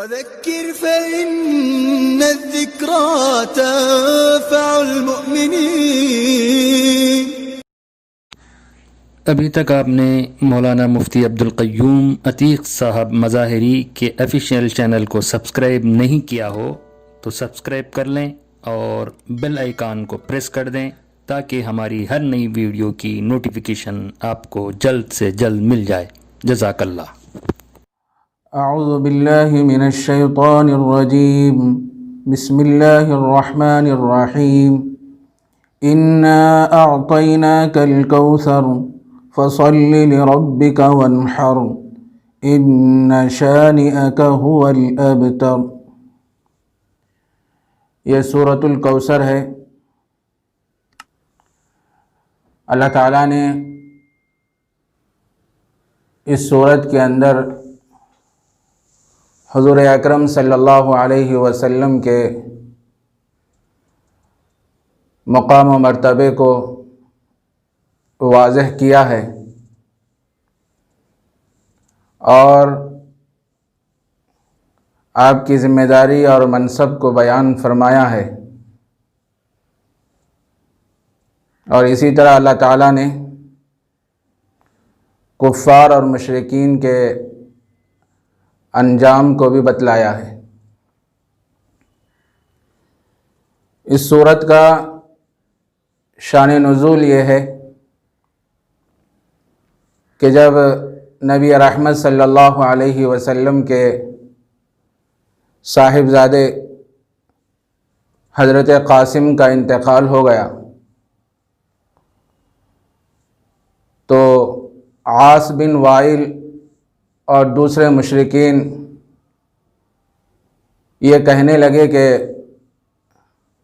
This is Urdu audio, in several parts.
وذكر فإن الذكرى تنفع المؤمنين۔ ابھی تک آپ نے مولانا مفتی عبدالقیوم عتیق صاحب مظاہری کے آفیشیل چینل کو سبسکرائب نہیں کیا ہو تو سبسکرائب کر لیں اور بیل آئیکن کو پریس کر دیں تاکہ ہماری ہر نئی ویڈیو کی نوٹیفیکیشن آپ کو جلد سے جلد مل جائے۔ جزاک اللہ۔ اعوذ باللہ من الشیطان الرجیم، بسم اللہ الرحمن الرحیم۔ انا اعطیناک الکوثر فصل لربک وانحر ان شانئک هو الابتر۔ یہ سورۃ الکوثر ہے۔ اللہ تعالیٰ نے اس سورت کے اندر حضور اکرم صلی اللہ علیہ وسلم کے مقام و مرتبے کو واضح کیا ہے اور آپ کی ذمہ داری اور منصب کو بیان فرمایا ہے، اور اسی طرح اللہ تعالیٰ نے کفار اور مشرکین کے انجام کو بھی بتلایا ہے۔ اس سورت کا شان نزول یہ ہے کہ جب نبی رحمت صلی اللہ علیہ وسلم کے صاحبزادے حضرت قاسم کا انتقال ہو گیا تو عاص بن وائل اور دوسرے مشرکین یہ کہنے لگے کہ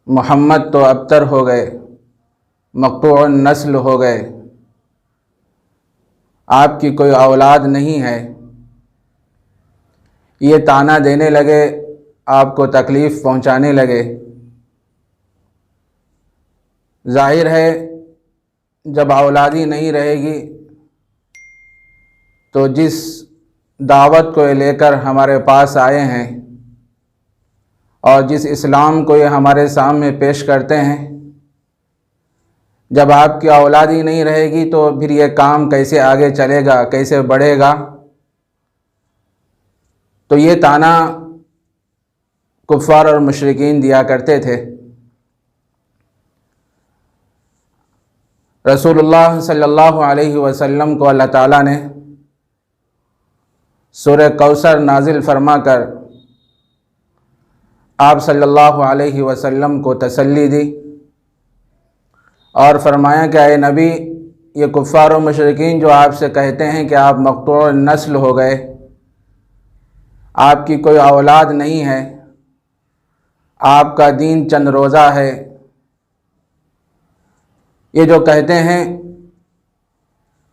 محمد تو ابتر ہو گئے، مقطوع النسل ہو گئے، آپ کی کوئی اولاد نہیں ہے۔ یہ طعنہ دینے لگے، آپ کو تکلیف پہنچانے لگے۔ ظاہر ہے جب اولادی نہیں رہے گی تو جس دعوت کو لے کر ہمارے پاس آئے ہیں اور جس اسلام کو یہ ہمارے سامنے پیش کرتے ہیں، جب آپ کی اولادی نہیں رہے گی تو پھر یہ کام کیسے آگے چلے گا، کیسے بڑھے گا؟ تو یہ طعنہ کفار اور مشرکین دیا کرتے تھے۔ رسول اللہ صلی اللہ علیہ وسلم کو اللہ تعالیٰ نے سورہ کوثر نازل فرما کر آپ صلی اللہ علیہ وسلم کو تسلی دی اور فرمایا کہ اے نبی، یہ کفار و مشرکین جو آپ سے کہتے ہیں کہ آپ مقطوع النسل ہو گئے، آپ کی کوئی اولاد نہیں ہے، آپ کا دین چند روزہ ہے، یہ جو کہتے ہیں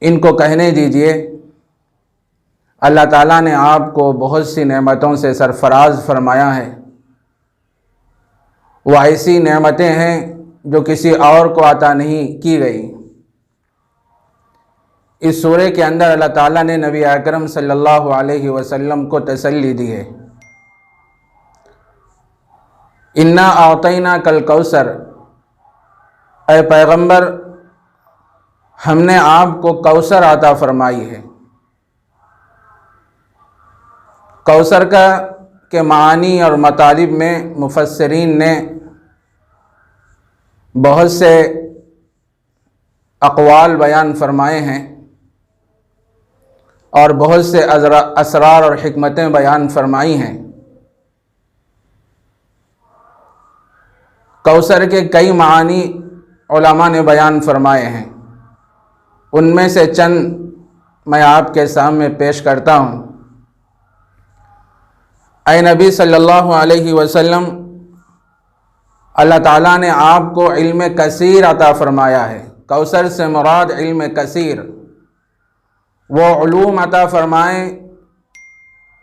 ان کو کہنے دیجئے اللہ تعالیٰ نے آپ کو بہت سی نعمتوں سے سرفراز فرمایا ہے۔ وہ ایسی نعمتیں ہیں جو کسی اور کو عطا نہیں کی گئی۔ اس سورے کے اندر اللہ تعالیٰ نے نبی اکرم صلی اللہ علیہ وسلم کو تسلی دی ہے۔ انا اعطیناک الکوثر، اے پیغمبر ہم نے آپ کو کوثر عطا فرمائی ہے۔ کوثر کے معانی اور مطالب میں مفسرین نے بہت سے اقوال بیان فرمائے ہیں اور بہت سے اسرار اور حکمتیں بیان فرمائی ہیں۔ کوثر کے کئی معانی علماء نے بیان فرمائے ہیں، ان میں سے چند میں آپ کے سامنے پیش کرتا ہوں۔ اے نبی صلی اللہ علیہ وسلم، اللہ تعالیٰ نے آپ کو علم کثیر عطا فرمایا ہے۔ کوثر سے مراد علم کثیر، وہ علوم عطا فرمائے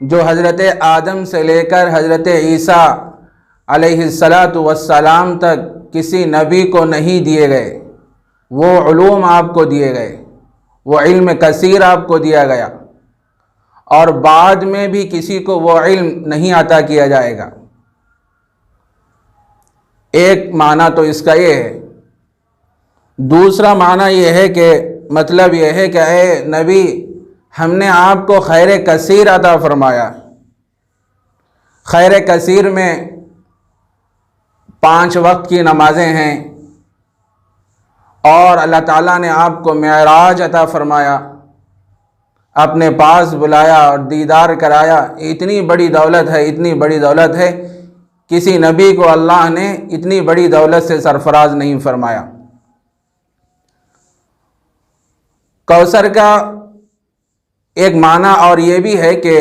جو حضرت آدم سے لے کر حضرت عیسیٰ علیہ السلام تک کسی نبی کو نہیں دیے گئے، وہ علوم آپ کو دیے گئے، وہ علم کثیر آپ کو دیا گیا۔ اور بعد میں بھی کسی کو وہ علم نہیں عطا کیا جائے گا۔ ایک معنی تو اس کا یہ ہے۔ دوسرا معنی یہ ہے کہ مطلب یہ ہے کہ اے نبی، ہم نے آپ کو خیر کثیر عطا فرمایا۔ خیر کثیر میں 5 وقت کی نمازیں ہیں، اور اللہ تعالیٰ نے آپ کو معراج عطا فرمایا، اپنے پاس بلایا اور دیدار کرایا۔ اتنی بڑی دولت ہے، اتنی بڑی دولت ہے، کسی نبی کو اللہ نے اتنی بڑی دولت سے سرفراز نہیں فرمایا۔ کوثر کا ایک معنی اور یہ بھی ہے کہ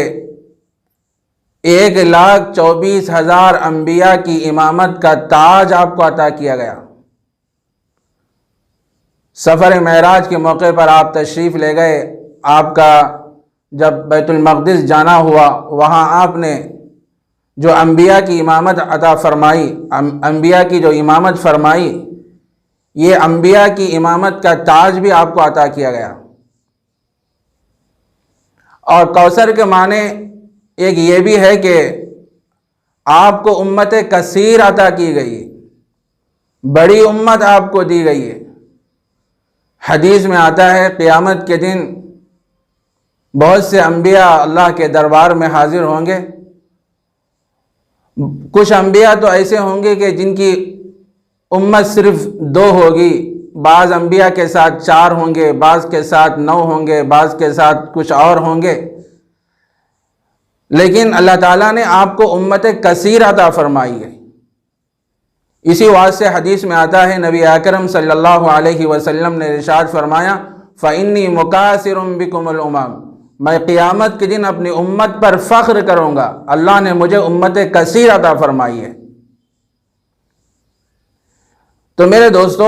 1,24,000 انبیاء کی امامت کا تاج آپ کو عطا کیا گیا۔ سفر معراج کے موقع پر آپ تشریف لے گئے، آپ کا جب بیت المقدس جانا ہوا، وہاں آپ نے جو انبیاء کی امامت عطا فرمائی، انبیاء کی جو امامت فرمائی، یہ انبیاء کی امامت کا تاج بھی آپ کو عطا کیا گیا۔ اور کوثر کے معنی ایک یہ بھی ہے کہ آپ کو امت کثیر عطا کی گئی، بڑی امت آپ کو دی گئی ہے۔ حدیث میں آتا ہے قیامت کے دن بہت سے انبیاء اللہ کے دربار میں حاضر ہوں گے۔ کچھ انبیاء تو ایسے ہوں گے کہ جن کی امت صرف 2 ہوگی، بعض انبیاء کے ساتھ 4 ہوں گے، بعض کے ساتھ 9 ہوں گے، بعض کے ساتھ کچھ اور ہوں گے، لیکن اللہ تعالیٰ نے آپ کو امت کثیر عطا فرمائی ہے۔ اسی واسطے حدیث میں آتا ہے، نبی اکرم صلی اللہ علیہ وسلم نے ارشاد فرمایا، فَإِنِّي مُكَاثِرٌ بِكُمُ الْأُمَمَ، میں قیامت کے دن اپنی امت پر فخر کروں گا، اللہ نے مجھے امت کثیر عطا فرمائی ہے۔ تو میرے دوستو،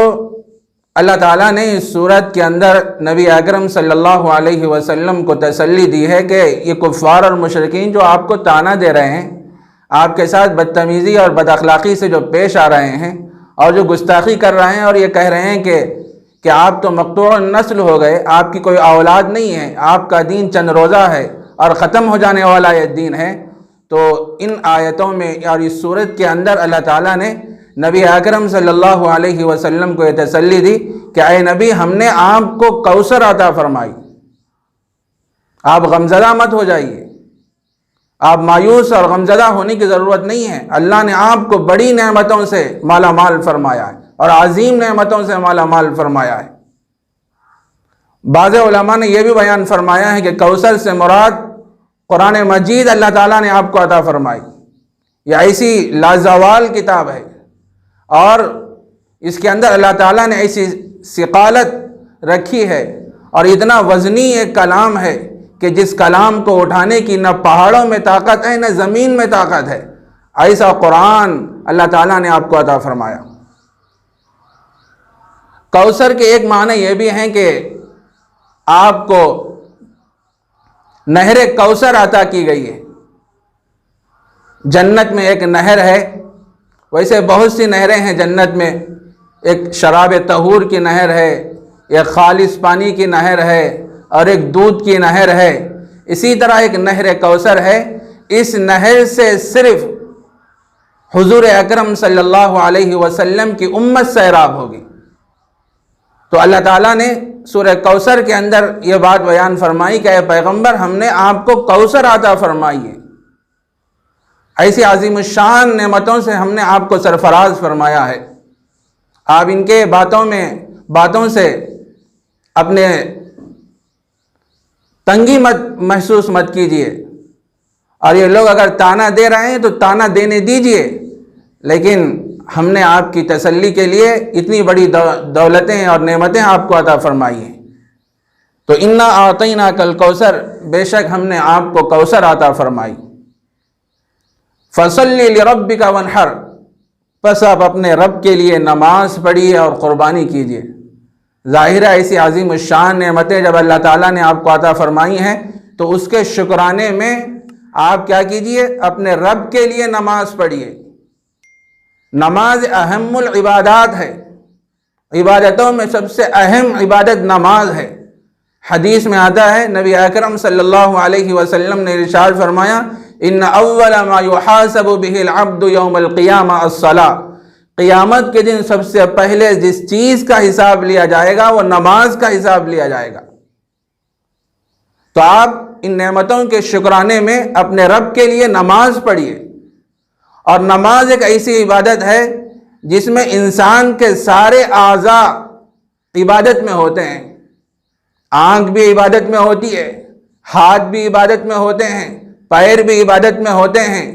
اللہ تعالیٰ نے اس صورت کے اندر نبی اکرم صلی اللہ علیہ وسلم کو تسلی دی ہے کہ یہ کفار اور مشرکین جو آپ کو طعنہ دے رہے ہیں، آپ کے ساتھ بدتمیزی اور بد اخلاقی سے جو پیش آ رہے ہیں اور جو گستاخی کر رہے ہیں اور یہ کہہ رہے ہیں کہ آپ تو مقطوع النسل ہو گئے، آپ کی کوئی اولاد نہیں ہے، آپ کا دین چند روزہ ہے اور ختم ہو جانے والا یہ دین ہے، تو ان آیتوں میں اور اس صورت کے اندر اللہ تعالیٰ نے نبی اکرم صلی اللہ علیہ وسلم کو یہ تسلی دی کہ اے نبی، ہم نے آپ کو کوثر عطا فرمائی، آپ غمزدہ مت ہو جائیے، آپ مایوس اور غمزدہ ہونے کی ضرورت نہیں ہے۔ اللہ نے آپ کو بڑی نعمتوں سے مالا مال فرمایا ہے اور عظیم نعمتوں سے مالا مال فرمایا ہے۔ بعض علماء نے یہ بھی بیان فرمایا ہے کہ کوثر سے مراد قرآن مجید اللہ تعالیٰ نے آپ کو عطا فرمائی۔ یہ ایسی لازوال کتاب ہے اور اس کے اندر اللہ تعالیٰ نے ایسی ثقالت رکھی ہے اور اتنا وزنی ایک کلام ہے کہ جس کلام کو اٹھانے کی نہ پہاڑوں میں طاقت ہے نہ زمین میں طاقت ہے، ایسا قرآن اللہ تعالیٰ نے آپ کو عطا فرمایا۔ کوثر کے ایک معنی یہ بھی ہیں کہ آپ کو نہر کوثر عطا کی گئی ہے۔ جنت میں ایک نہر ہے، ویسے بہت سی نہریں ہیں جنت میں، ایک شراب طہور کی نہر ہے، ایک خالص پانی کی نہر ہے اور ایک دودھ کی نہر ہے، اسی طرح ایک نہر کوثر ہے۔ اس نہر سے صرف حضور اکرم صلی اللہ علیہ وسلم کی امت سیراب ہوگی۔ تو اللہ تعالیٰ نے سورہ کوثر کے اندر یہ بات بیان فرمائی کہ اے پیغمبر، ہم نے آپ کو کوثر عطا فرمائی ہے، ایسی عظیم الشان نعمتوں سے ہم نے آپ کو سرفراز فرمایا ہے۔ آپ ان کے باتوں سے اپنے تنگی محسوس مت کیجئے، اور یہ لوگ اگر طعنہ دے رہے ہیں تو طعنہ دینے دیجئے، لیکن ہم نے آپ کی تسلی کے لیے اتنی بڑی دولتیں اور نعمتیں آپ کو عطا فرمائی ہیں۔ تو انا اعطیناک الکوثر، بے شک ہم نے آپ کو کوثر عطا فرمائی۔ فصلی لربک وانحر، پس آپ اپنے رب کے لیے نماز پڑھیے اور قربانی کیجیے۔ ظاہر ہے ایسی عظیم الشان نعمتیں جب اللہ تعالیٰ نے آپ کو عطا فرمائی ہیں تو اس کے شکرانے میں آپ کیا کیجیے، اپنے رب کے لیے نماز پڑھیے۔ نماز اہم العبادات ہے، عبادتوں میں سب سے اہم عبادت نماز ہے۔ حدیث میں آتا ہے نبی اکرم صلی اللہ علیہ وسلم نے ارشاد فرمایا ان اول ما یحاسب به العبد یوم القیامہ الصلاۃ، قیامت کے دن سب سے پہلے جس چیز کا حساب لیا جائے گا وہ نماز کا حساب لیا جائے گا۔ تو آپ ان نعمتوں کے شکرانے میں اپنے رب کے لیے نماز پڑھیے، اور نماز ایک ایسی عبادت ہے جس میں انسان کے سارے اعضاء عبادت میں ہوتے ہیں۔ آنکھ بھی عبادت میں ہوتی ہے، ہاتھ بھی عبادت میں ہوتے ہیں، پیر بھی عبادت میں ہوتے ہیں،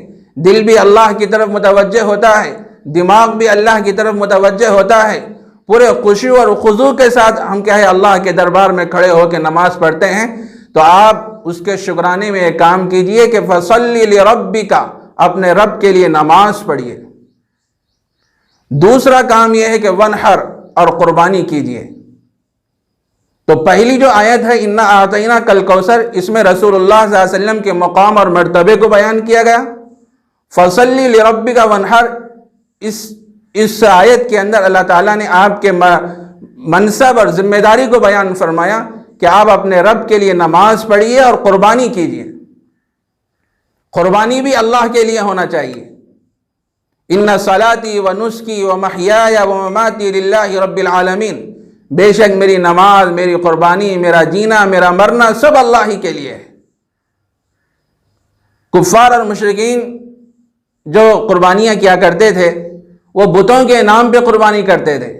دل بھی اللہ کی طرف متوجہ ہوتا ہے، دماغ بھی اللہ کی طرف متوجہ ہوتا ہے۔ پورے خشوع اور خضوع کے ساتھ ہم کیا ہے اللہ کے دربار میں کھڑے ہو کے نماز پڑھتے ہیں۔ تو آپ اس کے شکرانے میں ایک کام کیجئے کہ فَصَلِّ لِرَبِّكَ، اپنے رب کے لیے نماز پڑھیے۔ دوسرا کام یہ ہے کہ وَنْحَرْ، اور قربانی کیجئے۔ تو پہلی جو آیت ہے اِنَّا أَعْطَيْنَاكَ الْكَوْثَرَ، اس میں رسول اللہ صلی اللہ علیہ وسلم کے مقام اور مرتبے کو بیان کیا گیا۔ فَصَلِّ لِرَبِّكَ وَانْحَرْ، اس آیت کے اندر اللہ تعالیٰ نے آپ کے منصب اور ذمہ داری کو بیان فرمایا کہ آپ اپنے رب کے لیے نماز پڑھیے اور قربانی کیجئے۔ قربانی بھی اللہ کے لیے ہونا چاہیے۔ ان صلاتی و نسکی و محیای و مماتی للہ رب العالمین، بے شک میری نماز، میری قربانی، میرا جینا، میرا مرنا سب اللہ ہی کے لیے ہے۔ کفار اور مشرکین جو قربانیاں کیا کرتے تھے وہ بتوں کے نام پہ قربانی کرتے تھے،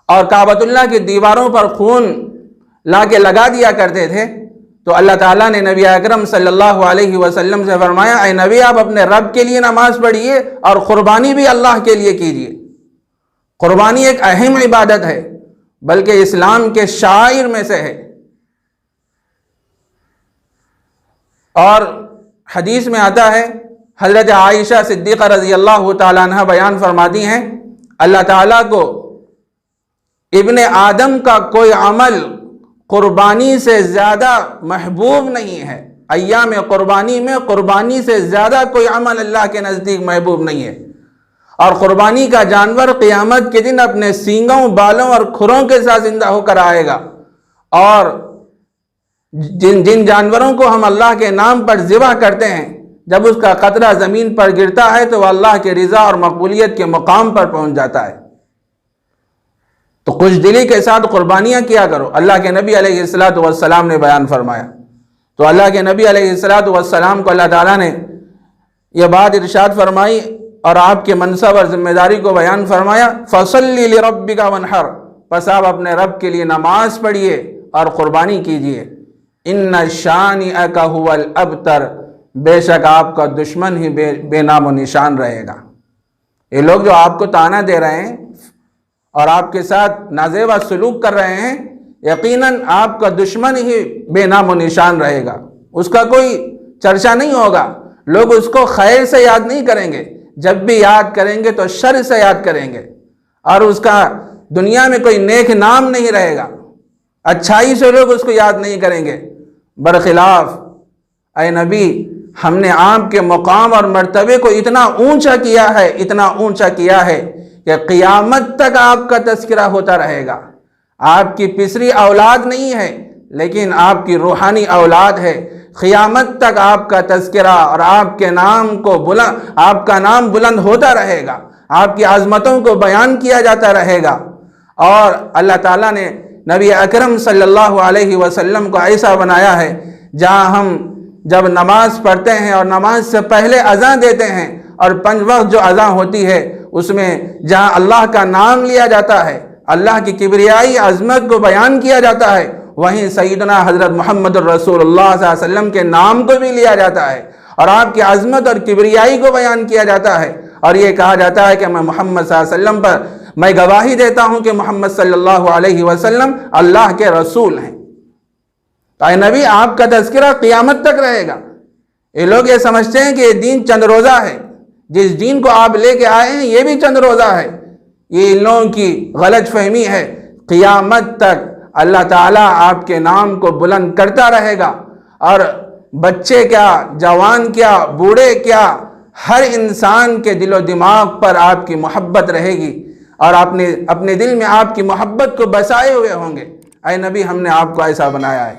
اور کعبۃ اللہ کی دیواروں پر خون لا کے لگا دیا کرتے تھے۔ تو اللہ تعالیٰ نے نبی اکرم صلی اللہ علیہ وسلم سے فرمایا اے نبی آپ اپنے رب کے لیے نماز پڑھیے اور قربانی بھی اللہ کے لیے کیجیے۔ قربانی ایک اہم عبادت ہے، بلکہ اسلام کے شعائر میں سے ہے۔ اور حدیث میں آتا ہے، حضرت عائشہ صدیقہ رضی اللہ تعالیٰ عنہ بیان فرماتی ہیں اللہ تعالیٰ کو ابن آدم کا کوئی عمل قربانی سے زیادہ محبوب نہیں ہے۔ ایام قربانی میں قربانی سے زیادہ کوئی عمل اللہ کے نزدیک محبوب نہیں ہے۔ اور قربانی کا جانور قیامت کے دن اپنے سینگوں، بالوں اور کھروں کے ساتھ زندہ ہو کر آئے گا، اور جن جانوروں کو ہم اللہ کے نام پر ذبح کرتے ہیں جب اس کا قطرہ زمین پر گرتا ہے تو وہ اللہ کے رضا اور مقبولیت کے مقام پر پہنچ جاتا ہے۔ تو خوش دلی کے ساتھ قربانیاں کیا کرو، اللہ کے نبی علیہ السلام نے بیان فرمایا۔ تو اللہ کے نبی علیہ السلام کو اللہ تعالیٰ نے یہ بات ارشاد فرمائی اور آپ کے منصب اور ذمہ داری کو بیان فرمایا، فَصَلِّ لِرَبِّكَ وَانْحَرْ، پس آپ اپنے رب کے لیے نماز پڑھیے اور قربانی کیجیے۔ إِنَّ شَانِئَكَ هُوَ الْأَبْتَرُ، بے شک آپ کا دشمن ہی بے نام و نشان رہے گا۔ یہ لوگ جو آپ کو طعنہ دے رہے ہیں اور آپ کے ساتھ نازیبا سلوک کر رہے ہیں، یقیناً آپ کا دشمن ہی بے نام و نشان رہے گا، اس کا کوئی چرچا نہیں ہوگا، لوگ اس کو خیر سے یاد نہیں کریں گے، جب بھی یاد کریں گے تو شر سے یاد کریں گے، اور اس کا دنیا میں کوئی نیک نام نہیں رہے گا، اچھائی سے لوگ اس کو یاد نہیں کریں گے۔ برخلاف اے نبی، ہم نے آپ کے مقام اور مرتبے کو اتنا اونچا کیا ہے، اتنا اونچا کیا ہے کہ قیامت تک آپ کا تذکرہ ہوتا رہے گا۔ آپ کی پسری اولاد نہیں ہے لیکن آپ کی روحانی اولاد ہے، قیامت تک آپ کا تذکرہ اور آپ کا نام بلند ہوتا رہے گا، آپ کی عظمتوں کو بیان کیا جاتا رہے گا۔ اور اللہ تعالیٰ نے نبی اکرم صلی اللہ علیہ وسلم کو ایسا بنایا ہے جہاں ہم جب نماز پڑھتے ہیں اور نماز سے پہلے اذان دیتے ہیں اور 5 وقت جو اذان ہوتی ہے اس میں جہاں اللہ کا نام لیا جاتا ہے، اللہ کی کبریائی عظمت کو بیان کیا جاتا ہے، وہیں سیدنا حضرت محمد الرسول اللہ صلی اللہ علیہ وسلم کے نام کو بھی لیا جاتا ہے اور آپ کی عظمت اور کبریائی کو بیان کیا جاتا ہے، اور یہ کہا جاتا ہے کہ میں محمد صلی اللہ علیہ وسلم پر میں گواہی دیتا ہوں کہ محمد صلی اللہ علیہ وسلم اللہ کے رسول ہیں۔ اے نبی، آپ کا تذکرہ قیامت تک رہے گا۔ یہ لوگ یہ سمجھتے ہیں کہ یہ دین چند روزہ ہے، جس دین کو آپ لے کے آئے ہیں یہ بھی چند روزہ ہے، یہ ان لوگوں کی غلط فہمی ہے۔ قیامت تک اللہ تعالیٰ آپ کے نام کو بلند کرتا رہے گا، اور بچے کیا، جوان کیا، بوڑھے کیا، ہر انسان کے دل و دماغ پر آپ کی محبت رہے گی، اور اپنے دل میں آپ کی محبت کو بسائے ہوئے ہوں گے۔ اے نبی ہم نے آپ کو ایسا بنایا ہے۔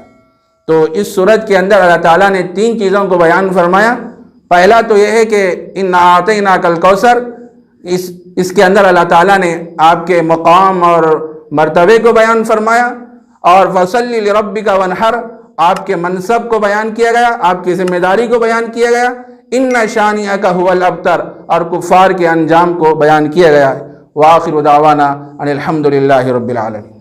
تو اس صورت کے اندر اللہ تعالیٰ نے 3 چیزوں کو بیان فرمایا۔ پہلا تو یہ ہے کہ اِنَّا أَعْطَيْنَاكَ الْكَوْثَرَ، اس کے اندر اللہ تعالیٰ نے آپ کے مقام اور مرتبے کو بیان فرمایا، اور فَصَلِّ لِرَبِّكَ وَانْحَرْ، آپ کے منصب کو بیان کیا گیا، آپ کی ذمہ داری کو بیان کیا گیا۔ إِنَّ شَانِئَكَ هُوَ الْأَبْتَرُ، اور کفار کے انجام کو بیان کیا گیا ہے۔ وآخر دعوانا ان الحمد للہ رب العالمین۔